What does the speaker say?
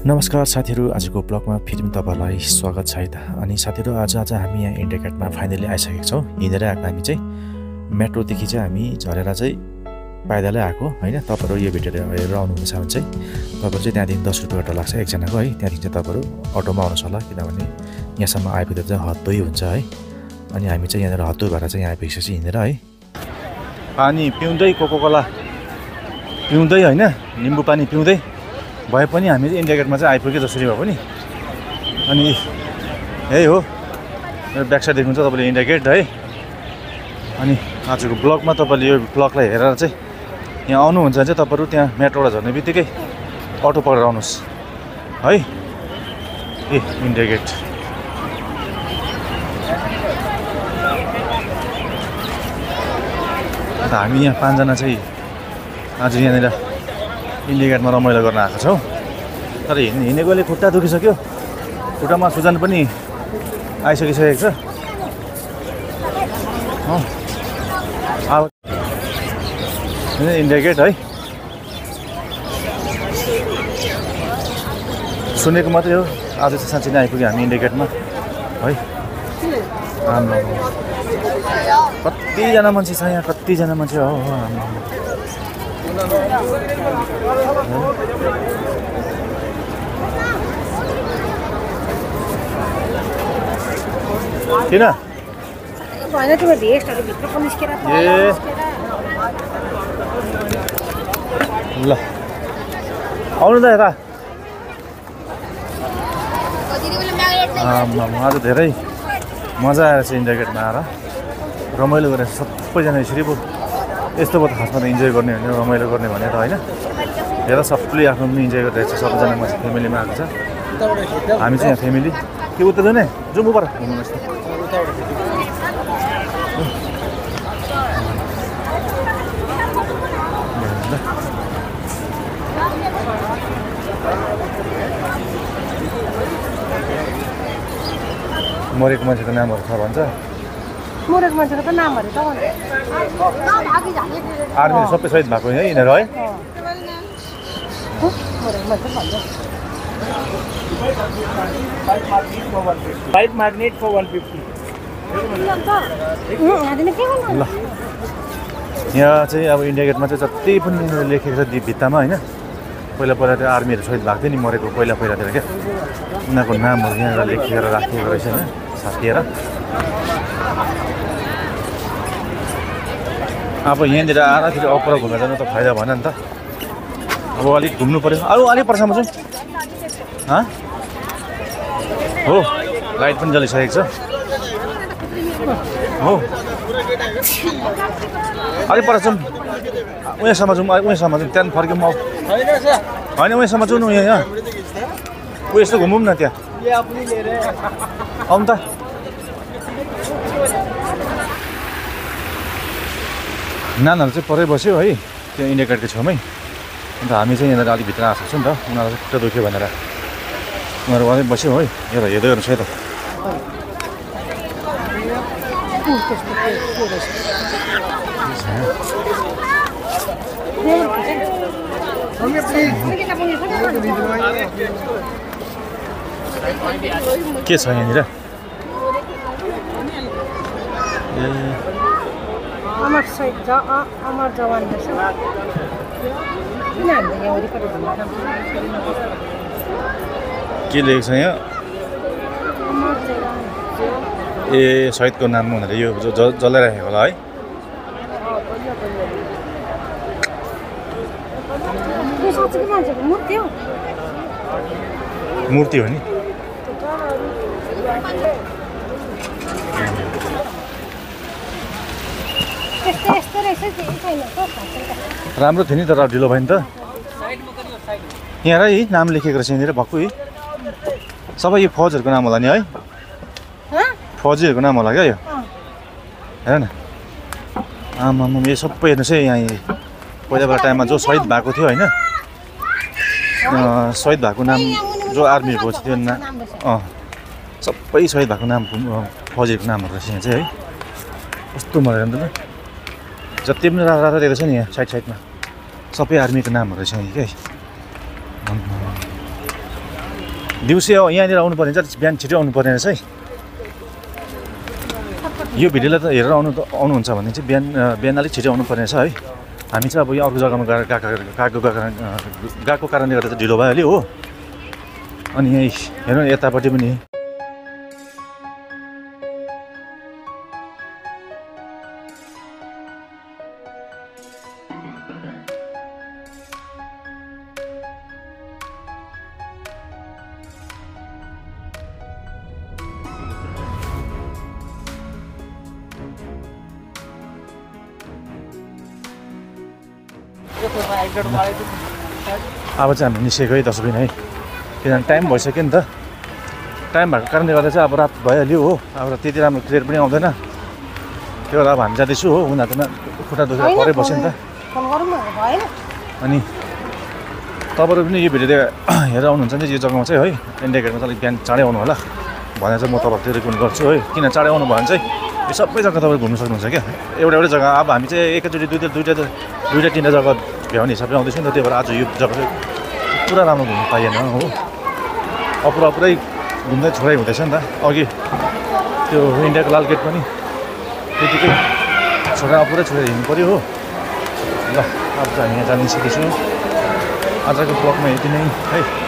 नमस्कार साथीहरू, आजको ब्लगमा फेरि पनि तपाईहरुलाई स्वागत छ है त। अनि साथीहरू, आज हामी यहाँ इन्डिया गेटमा फाइनली आइसकेका छौँ। हिँडेर आएको हामी चाहिँ मेट्रोदेखि चाहिँ हामी झरेर चाहिँ पाइदलै आएको हैन। तपाईहरु यो भिडियो हेरेर आउनुहुन्छ भने चाहिँ तपाईहरु चाहिँ त्यहाँदेखि 10 रुपैयाँ अटो लाग्छ एकजनाको है। त्यहाँदेखि चाहिँ तपाईहरु अटोमा आउनुहोस् होला, किनभने यहाँसम्म आइपुग्दा चाहिँ हत्तै हुन्छ है। अनि हामी चाहिँ यहाँनिर हत्तै भएर चाहिँ यहाँ आइपुगेपछि हिँडेर है पानी पिउँदै कोकोकोला पिउँदै हैन, निम्बु पानी पिउँदै भए पनि हामी चाहिँ इन्डिया गेटमा चाहिँ आइपुग्यो जसरी भए पनि। अनि यही हो मेरो ब्याक साइड देख्नुहुन्छ तपाईँले इन्डिया गेट है। अनि आजको ब्लगमा तपाईँले यो ब्लगलाई हेरेर चाहिँ यहाँ आउनुहुन्छ भने चाहिँ तपाईँहरू त्यहाँ मेट्रोबाट झर्ने बित्तिकै अटो पक्रेर आउनुहोस् है। ए इन्डिया गेट अन्त हामी यहाँ 5 जना चाहिँ आज यहाँनिर इन्डिया गेटमा रमाइलो गर्न आएको छौँ। तर हिँडेकोले खुट्टा दुखिसक्यो, खुट्टामा सुजन पनि आइसकिसकेको छ। अब इन्डिया गेट है सुनेको मात्रै हो, आज चाहिँ साँच्चै नै आइपुग्यो हामी इन्डिया गेटमा है। कतिजना मान्छे छ यहाँ, कतिजना मान्छे हो किन होइन तिम्रो भेस्टहरु भित्र पनि निस्केर ए ल आउनु त यता। आज धेरै मजा आएर चाहिँ इन्डिया गेटमा आएर रमाइलो गरेर सबैजना यसरी पो यस्तो भयो त। खासमा त इन्जोय गर्ने भने रमाइलो गर्ने भने त होइन, हेर सबैले आफ्नो पनि इन्जोय गरिरहेको छ। सबैजना मान्छे फ्यामिलीमा आएको छ। हामी चाहिँ यहाँ फ्यामिली के उता जाने जाउँ पर घुम्नु यस्तो मरेको मान्छेको नामहरू छ भन्छ। मरेको मान्छेको त नामहरू त आर्मीले सबै सहिद भएको है यिनीहरू है। White magnet for 150. ल यहाँ चाहिँ अब इन्डिया गेटमा चाहिँ जति पनि लेखेको छ भित्तामा होइन, पहिला त्यो आर्मीहरू सहिद भएको थियो नि मरेको पहिलातिर क्या, उनीहरूको नामहरू यहाँनिर लेखेर राखिएको रहेछ होइन साथिएर। अब यहाँनिर आएर फेरि अपर घुमेर जानु त फाइदा भएन नि त। अब अलिक घुम्नु पऱ्यो, अलिक पर्समा जाउँ हो। लाइट पनि जलिसकेको छ हो। अलिक पर जाउँ उयोसम्म जाउँ, उयोसम्म जाउँ, त्यहाँदेखि फर्क्यौँ। होइन उयोसम्म जाउँ न, यहाँ उयो यस्तो घुमौँ न त्यहाँ आउनु त। नानीहरू चाहिँ परै बस्यो है त्यो इन्डिया गेटको छेउमै। अन्त हामी चाहिँ यहाँनिर अलिक भित्र आएको छौँ नि त, उनीहरू चाहिँ खुट्टा दुख्यो भनेर उनीहरू अलिक बस्यो है। हेर्दै गर्नुहोस् है त। के छ यहाँनिर? अमर जवान के लेखेको छ यहाँ? ए शहीदको नाम भनेर यो जलाइराखेको होला है। मूर्ति हो नि। राम्रो थियो नि तर ढिलो भयो नि त। यहाँ है नाम लेखेको रहेछ यहाँनिर भक्कु है। सबै यो फौजहरूको नाम होला नि है, फौजीहरूको नाम होला क्या यो। हेर न आमामा यो सबै हेर्नुहोस् है। यहाँ पहिलाको टाइममा जो शहीद भएको थियो होइन, शहीद भएको नाम जो आर्मीहरूको थियो सबै शहीद भएको नाम फौजीहरूको नामहरू रहेछ यहाँ चाहिँ है। कस्तो मजा आयो नि त। जति पनि रातो दिएको छ नि यहाँ साइडमा सबै आर्मीको नामहरू रहेछ यहाँ क्या। दिउँसो यहाँनिर आउनु पर्ने चाहिँ बिहान छिटो आउनु पर्ने रहेछ है। यो भिडियोलाई त हेरेर आउनुहुन्छ भने चाहिँ बिहान अलिक छिटो आउनु पर्ने रहेछ है। हामी चाहिँ अब यो अर्को जग्गामा गएको कारणले गर्दा चाहिँ ढिलो भइहाल्यो हो। अनि यहीँ हेर्नु यतापट्टि पनि अब चाहिँ हामी निस्केको है 10 बजे है। किनभने टाइम भइसक्यो नि त। टाइम भएको कारणले गर्दा चाहिँ अब रात भइहाल्यो हो। अब त्यति राम्रो क्लियर पनि आउँदैन। त्यो भएर अब हामी जाँदैछु हो। उनीहरू खुट्टा दुखेर परै बस्यो नि त। अनि तपाईँहरू पनि यो भिडियो हेरेर आउनुहुन्छ नि यो जग्गामा चाहिँ है। इन्डिया गेटमा चाहिँ अलिक बिहान चाँडै आउनु होला भनेर चाहिँ म तपाईँहरूको रिकमेन्ड गर्छु है। किन चाँडै आउनु भयो भने चाहिँ यो सबै जग्गा तपाईँहरू घुम्नु सक्नुहुन्छ क्या। एउटै जग्गा अब हामी चाहिँ एकैचोटि दुईवटा तिनवटा जग्गा भ्याउने हिसाबले आउँदैछौँ नि त। त्यही भएर आज यो जग्गा चाहिँ पुरा राम्रो घुम्नु पाइएन हो। पुरै घुम्दै छोडाइ हुँदैछ नि त। अघि त्यो इन्डियाको लाल गेट पनि त्यतिकै पुरै छोडेर हिँड्नु पऱ्यो हो। ल अब चाहिँ हामी यहाँ जानु सिकेछु। आजको ब्लगमा यति नै है।